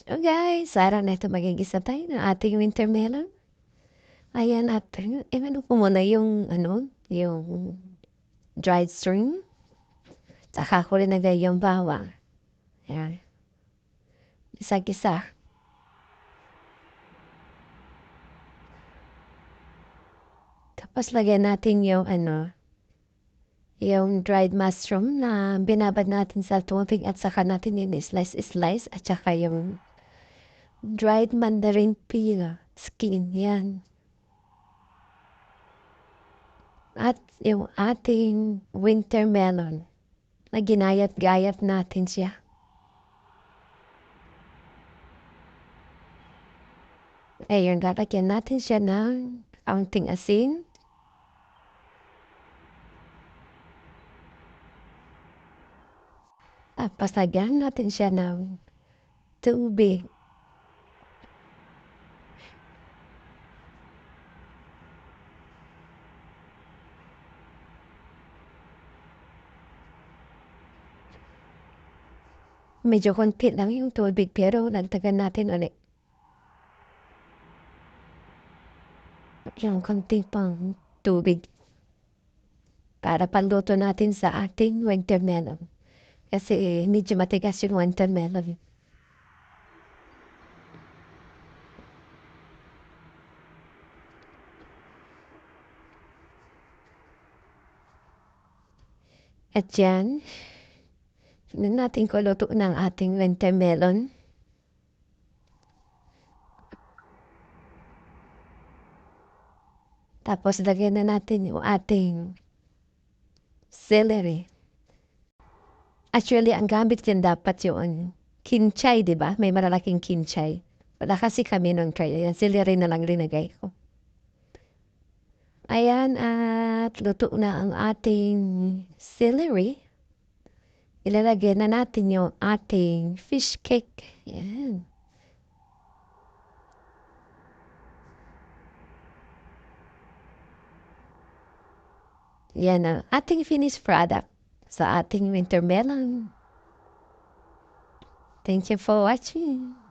So guys, araw na ito magigisa tayo ng ating winter melon. Ayan natin, ano ko muna yung dried string. Tsaka ko rin nagay yung bawang. Ayan, isa-gisa. Tapos lagyan natin yung dried mushroom na binabad natin sa tubig at saka natin yung slice at saka yung dried mandarin peel skin. Yan. At yung ating winter melon na ginayat-gayat natin siya. Ayun, lalagyan natin siya ng kaunting asin. Tapos lagyan natin siya ng tubig. Medyo konti lang yung tubig pero nagtagan natin ulit. Yung konti pang tubig para panluto natin sa ating winter melon. Kasi medyo matigas yung winter melon. At yan, tignan natin kung luto ng ating winter melon. Tapos lagyan na natin yung ating celery. Actually, ang gamit din dapat yung kinchay, di ba? May malalaking kinchay. Wala kasi kami nung kaya celery na lang linagay ko. Ayan, at luto na ang ating celery. Ilalagay na natin yung ating fish cake. Ayan. Yan ang ating finished product sa ating winter melon. Thank you for watching.